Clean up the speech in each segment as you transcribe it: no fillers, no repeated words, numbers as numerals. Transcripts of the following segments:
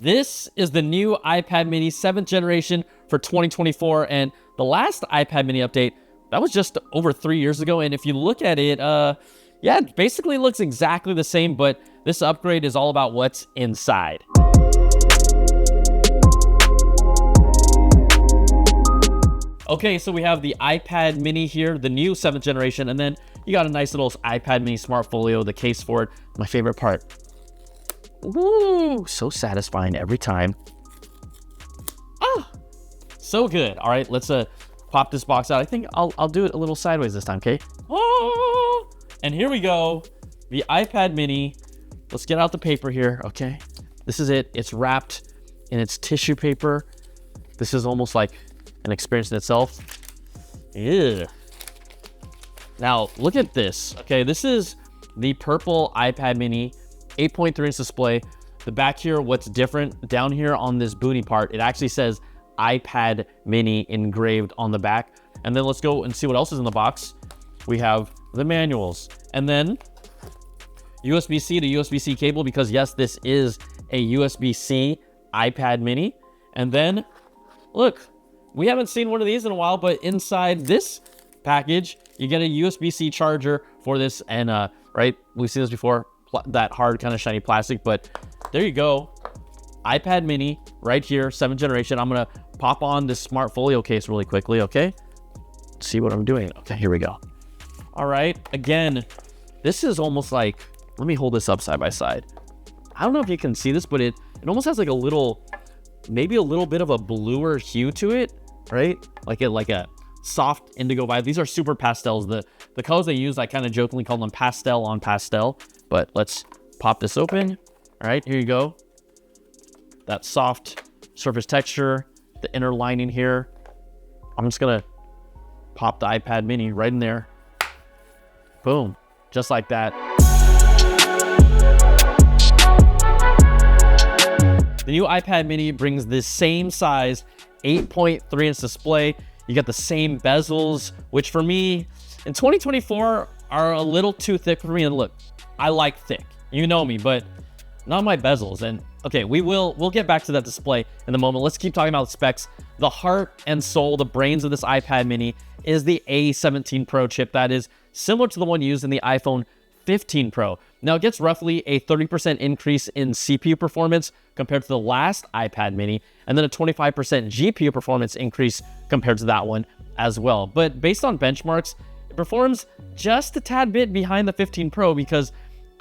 This is the new iPad mini 7th generation for 2024, and the last iPad mini update, that was just over 3 years ago. And if you look at it, yeah, it basically looks exactly the same, but this upgrade is all about what's inside. Okay, so we have the iPad mini here, the new 7th generation, and then you got a nice little iPad mini smart folio, the case for it. My favorite part. Woo, so satisfying every time. Ah, so good. All right, let's pop this box out. I think I'll do it a little sideways this time, okay? Oh, and here we go, the iPad mini. Let's get out the paper here, okay? This is it. It's wrapped in its tissue paper. This is almost like an experience in itself. Ew. Now, look at this. Okay, this is the purple iPad mini, 8.3-inch display. The back here, what's different, down here on this booty part, it actually says iPad mini engraved on the back. And then let's go and see what else is in the box. We have the manuals, and then USB-C to USB-C cable, because yes, this is a USB-C iPad mini. And then, look, we haven't seen one of these in a while, but inside this package, you get a USB-C charger for this. And right, we've seen this before, that hard kind of shiny plastic, but there you go. iPad mini right here, 7th generation. I'm gonna pop on this smart folio case really quickly, okay? See what I'm doing. Okay, here we go. All right, again, this is almost like, let me hold this up side by side. I don't know if you can see this, but it almost has like a little, maybe a little bit of a bluer hue to it, right? Like a soft indigo vibe. These are super pastels. The colors they use, I kind of jokingly call them pastel on pastel, but let's pop this open. All right, here you go. That soft surface texture, the inner lining here. I'm just gonna pop the iPad mini right in there. Boom, just like that. The new iPad mini brings this same size 8.3-inch display. You got the same bezels, which for me in 2024 are a little too thick for me. And look, I like thick, you know me, but not my bezels. And okay, we'll get back to that display in a moment. Let's keep talking about specs. The heart and soul, the brains of this iPad mini is the A17 Pro chip that is similar to the one used in the iPhone 15 Pro. Now, it gets roughly a 30% increase in CPU performance compared to the last iPad mini, and then a 25% GPU performance increase compared to that one as well. But based on benchmarks, it performs just a tad bit behind the 15 Pro, because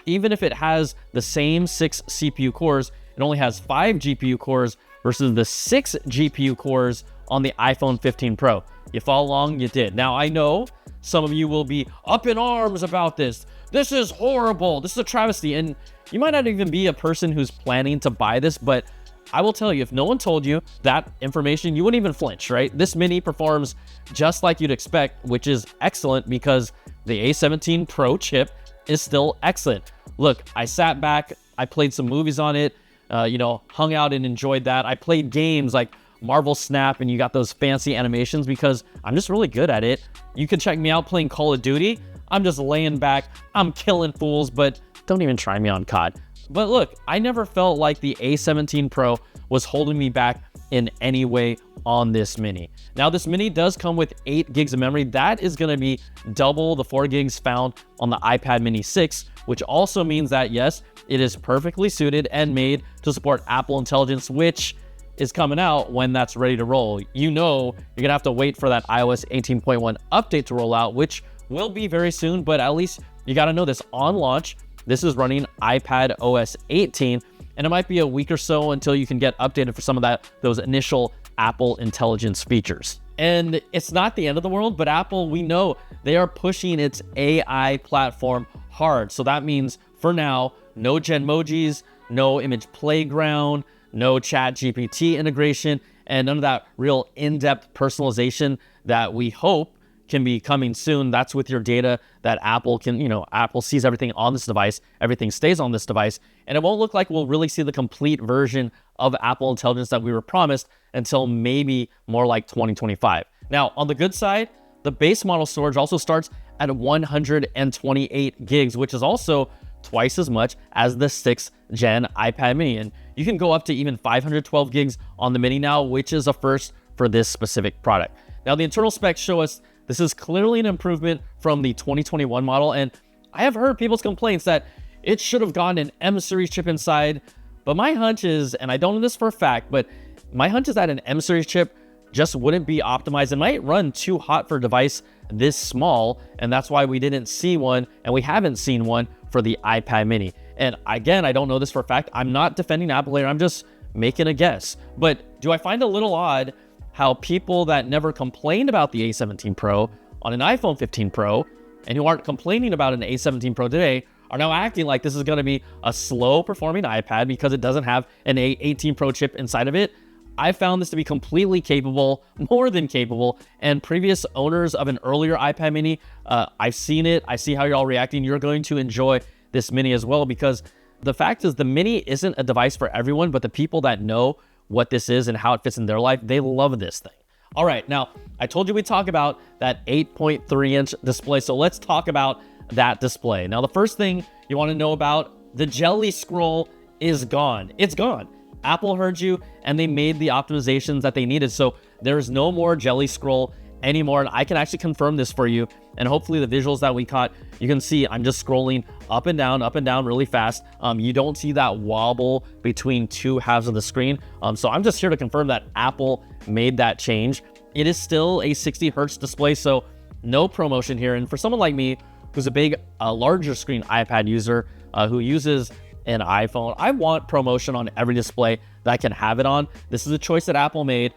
even if it has the same 6 CPU cores, it only has 5 GPU cores versus the 6 GPU cores on the iPhone 15 Pro. You follow along? You did. Now, I know some of you will be up in arms about this. This is horrible. This is a travesty. And you might not even be a person who's planning to buy this, but I will tell you, if no one told you that information, you wouldn't even flinch, right? This mini performs just like you'd expect, which is excellent because the A17 Pro chip is still excellent. Look, I sat back, I played some movies on it, hung out and enjoyed that. I played games like Marvel Snap, and you got those fancy animations because I'm just really good at it. You can check me out playing Call of Duty. I'm just laying back, I'm killing fools, but don't even try me on COD. But look, I never felt like the A17 Pro was holding me back in any way on this mini. Now, this mini does come with 8 gigs of memory. That is gonna be double the 4 gigs found on the iPad mini 6, which also means that, yes, it is perfectly suited and made to support Apple Intelligence, which is coming out when that's ready to roll. You know, you're gonna have to wait for that iOS 18.1 update to roll out, which will be very soon, but at least you gotta know this on launch. This is running iPad OS 18, and it might be a week or so until you can get updated for some of those initial Apple Intelligence features. And it's not the end of the world, but Apple, we know they are pushing its AI platform hard. So that means for now, no Genmojis, no image playground, no Chat GPT integration, and none of that real in-depth personalization that we hope can be coming soon. That's with your data that Apple can, Apple sees everything on this device, everything stays on this device, and it won't look like we'll really see the complete version of Apple Intelligence that we were promised until maybe more like 2025. Now, on the good side, the base model storage also starts at 128 gigs, which is also twice as much as the 6th gen iPad mini. And You can go up to even 512 gigs on the Mini now, which is a first for this specific product. Now, the internal specs show us this is clearly an improvement from the 2021 model, and I have heard people's complaints that it should have gotten an M series chip inside, but my hunch is, and I don't know this for a fact, but my hunch is that an M series chip just wouldn't be optimized. It might run too hot for a device this small, and that's why we didn't see one, and we haven't seen one for the iPad mini. And again, I don't know this for a fact. I'm not defending Apple here. I'm just making a guess. But do I find it a little odd how people that never complained about the A17 Pro on an iPhone 15 Pro and who aren't complaining about an A17 Pro today are now acting like this is going to be a slow performing iPad because it doesn't have an A18 Pro chip inside of it? I found this to be completely capable, more than capable, and previous owners of an earlier iPad mini, I've seen it. I see how you're all reacting. You're going to enjoy this mini as well, because the fact is the mini isn't a device for everyone, but the people that know what this is and how it fits in their life, they love this thing. All right, now I told you we'd talk about that 8.3-inch display, so let's talk about that display. Now, the first thing you want to know about, the Jelly Scroll is gone. It's gone. Apple heard you and they made the optimizations that they needed. So there's no more Jelly Scroll anymore. And I can actually confirm this for you. And hopefully the visuals that we caught, you can see I'm just scrolling up and down really fast. You don't see that wobble between two halves of the screen. So I'm just here to confirm that Apple made that change. It is still a 60 hertz display, so no ProMotion here. And for someone like me, who's a big, larger screen iPad user, who uses an iPhone, I want ProMotion on every display that I can have it on. This is a choice that Apple made.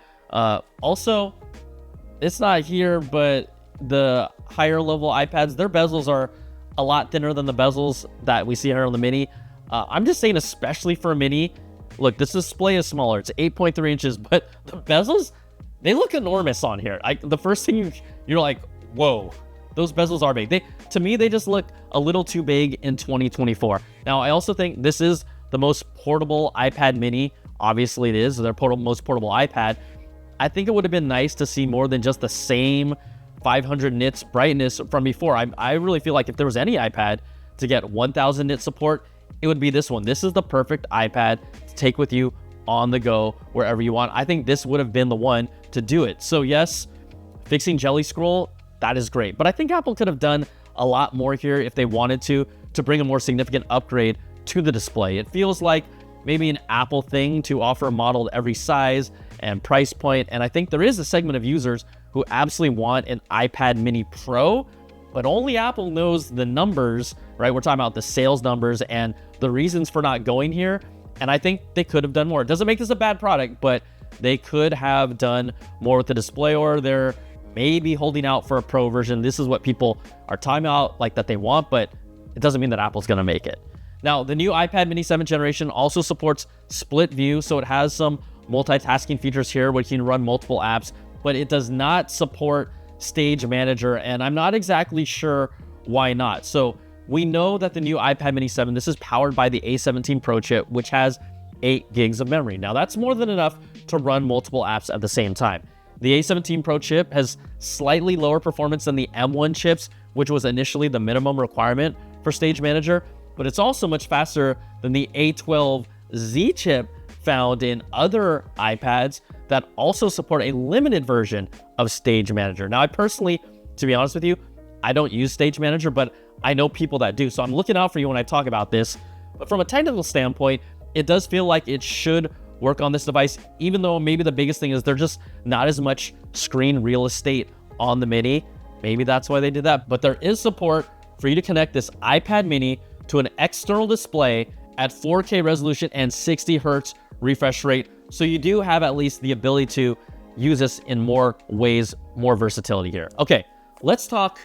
Also, it's not here, but the higher level iPads, their bezels are a lot thinner than the bezels that we see here on the Mini. I'm just saying, especially for a Mini, look, this display is smaller. It's 8.3 inches, but the bezels, they look enormous on here. The first thing you're like, whoa, those bezels are big. To me, they just look a little too big in 2024. Now, I also think this is the most portable iPad mini. Obviously, it is their most portable iPad. I think it would have been nice to see more than just the same 500 nits brightness from before. I really feel like if there was any iPad to get 1000 nit support, it would be this one. This is the perfect iPad to take with you on the go wherever you want. I think this would have been the one to do it. So yes, fixing Jelly Scroll, that is great. But I think Apple could have done a lot more here if they wanted to bring a more significant upgrade to the display. It feels like maybe an Apple thing to offer a model to every size and price point. And I think there is a segment of users who absolutely want an iPad mini Pro, but only Apple knows the numbers, right? We're talking about the sales numbers and the reasons for not going here. And I think they could have done more. It doesn't make this a bad product, but they could have done more with the display, or they're maybe holding out for a Pro version. This is what people are talking about, like that they want, but it doesn't mean that Apple's gonna make it. Now, the new iPad mini 7th generation also supports split view, so it has some multitasking features here where you can run multiple apps, but it does not support Stage Manager, and I'm not exactly sure why not. So we know that the new iPad mini 7, this is powered by the A17 Pro chip, which has 8 gigs of memory. Now, that's more than enough to run multiple apps at the same time. The A17 Pro chip has slightly lower performance than the M1 chips, which was initially the minimum requirement for Stage Manager, but it's also much faster than the A12Z chip found in other iPads that also support a limited version of Stage Manager. Now, I personally, to be honest with you, I don't use Stage Manager, but I know people that do, so I'm looking out for you when I talk about this. But from a technical standpoint, it does feel like it should work on this device, even though maybe the biggest thing is there's just not as much screen real estate on the Mini. Maybe that's why they did that, but there is support for you to connect this iPad mini to an external display at 4K resolution and 60 hertz refresh rate. So you do have at least the ability to use this in more ways, more versatility here. Okay, let's talk,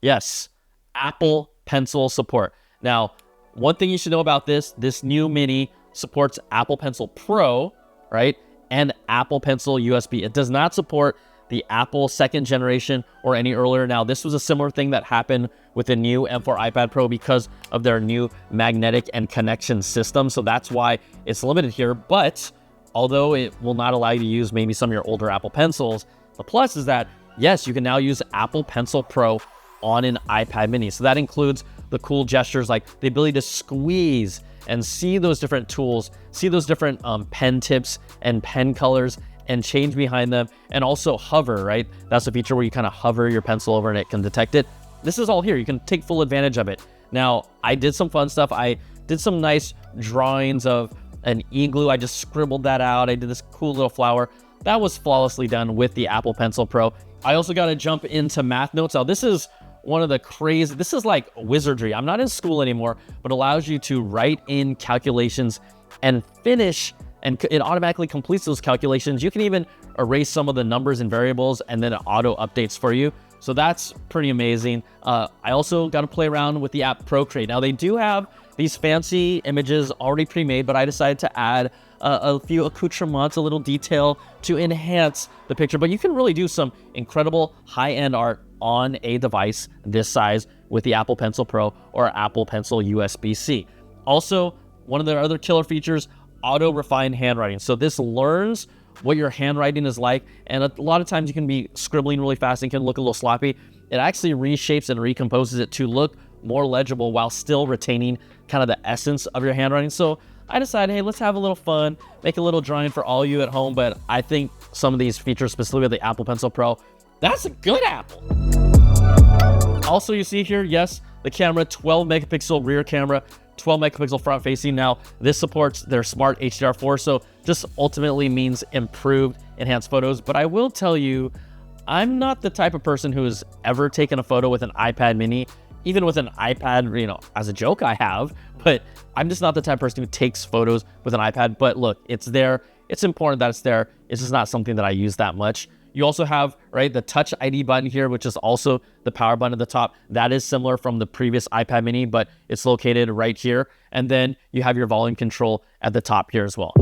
yes, Apple Pencil support. Now, one thing you should know about this new Mini supports Apple Pencil Pro, right? And Apple Pencil USB. It does not support the Apple 2nd generation or any earlier. Now, this was a similar thing that happened with the new M4 iPad Pro because of their new magnetic and connection system. So that's why it's limited here. But although it will not allow you to use maybe some of your older Apple Pencils, the plus is that, yes, you can now use Apple Pencil Pro on an iPad mini. So that includes the cool gestures like the ability to squeeze and see those different tools, see those different pen tips and pen colors and change behind them, and also hover, right? That's a feature where you kind of hover your pencil over and it can detect it. This is all here. You can take full advantage of it. Now, I did some fun stuff. I did some nice drawings of an igloo. I just scribbled that out. I did this cool little flower. That was flawlessly done with the Apple Pencil Pro. I also got to jump into math notes. Now, this is one of the crazy, this is like wizardry. I'm not in school anymore, but allows you to write in calculations and finish, and it automatically completes those calculations. You can even erase some of the numbers and variables, and then it auto updates for you. So that's pretty amazing. I also got to play around with the app Procreate. Now, they do have these fancy images already pre-made, but I decided to add a few accoutrements, a little detail to enhance the picture. But you can really do some incredible high-end art on a device this size with the Apple Pencil Pro or Apple Pencil USB-C. Also, one of their other killer features, auto refine handwriting. So this learns what your handwriting is like, and a lot of times you can be scribbling really fast and can look a little sloppy. It actually reshapes and recomposes it to look more legible while still retaining kind of the essence of your handwriting. So I decided, hey, let's have a little fun, make a little drawing for all you at home. But I think some of these features, specifically the Apple Pencil Pro, that's a good Apple. Also, you see here, yes, the camera, 12 megapixel rear camera, 12 megapixel front facing. Now, this supports their smart HDR4, so just ultimately means improved, enhanced photos. But I will tell you, I'm not the type of person who has ever taken a photo with an iPad mini. Even with an iPad, you know, as a joke I have, but I'm just not the type of person who takes photos with an iPad. But look, it's there. It's important that it's there. It's just not something that I use that much. You also have, right, the Touch ID button here, which is also the power button at the top. That is similar from the previous iPad mini, but it's located right here. And then you have your volume control at the top here as well.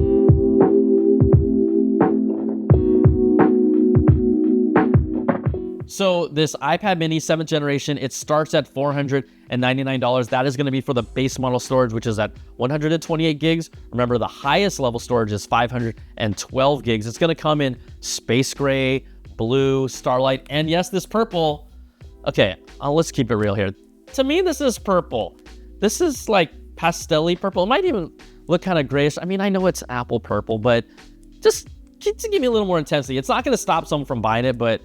So this iPad mini 7th generation, it starts at $499. That is going to be for the base model storage, which is at 128 gigs. Remember, the highest level storage is 512 gigs. It's going to come in space gray, blue, starlight, and yes, this purple. Okay, let's keep it real here. To me, this is purple. This is like pastel-y purple. It might even look kind of grayish. I mean, I know it's Apple purple, but just to give me a little more intensity. It's not going to stop someone from buying it, but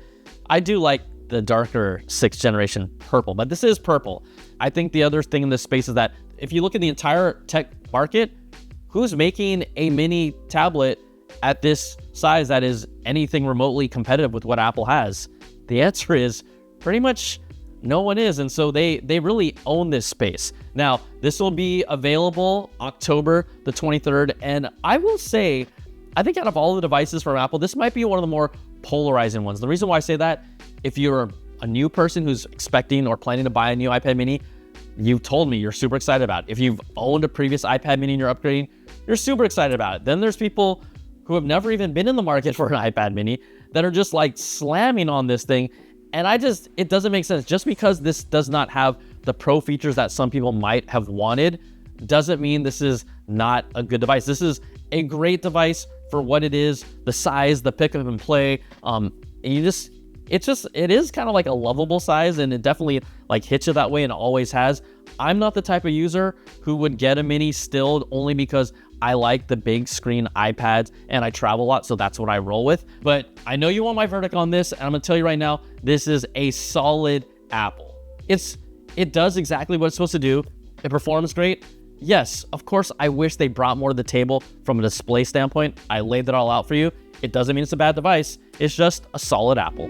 I do like the darker 6th generation purple, but this is purple. I think the other thing in this space is that if you look at the entire tech market, who's making a mini tablet at this size that is anything remotely competitive with what Apple has? The answer is pretty much no one is, and so they really own this space. Now, this will be available October the 23rd, and I will say, I think out of all the devices from Apple, this might be one of the more polarizing ones. The reason why I say that, if you're a new person who's expecting or planning to buy a new iPad mini, you've told me you're super excited about it. If you've owned a previous iPad mini and you're upgrading, you're super excited about it. Then there's people who have never even been in the market for an iPad mini that are just like slamming on this thing. And it doesn't make sense. Just because this does not have the pro features that some people might have wanted, doesn't mean this is not a good device. This is a great device for what it is, the size, the pick up and play. It is kind of like a lovable size, and it definitely like hits you that way, and always has. I'm not the type of user who would get a mini still only because I like the big screen iPads and I travel a lot, so that's what I roll with. But I know you want my verdict on this, and I'm gonna tell you right now, this is a solid Apple. It does exactly what it's supposed to do. It performs great. Yes, of course, I wish they brought more to the table from a display standpoint. I laid that all out for you. It doesn't mean it's a bad device. It's just a solid Apple.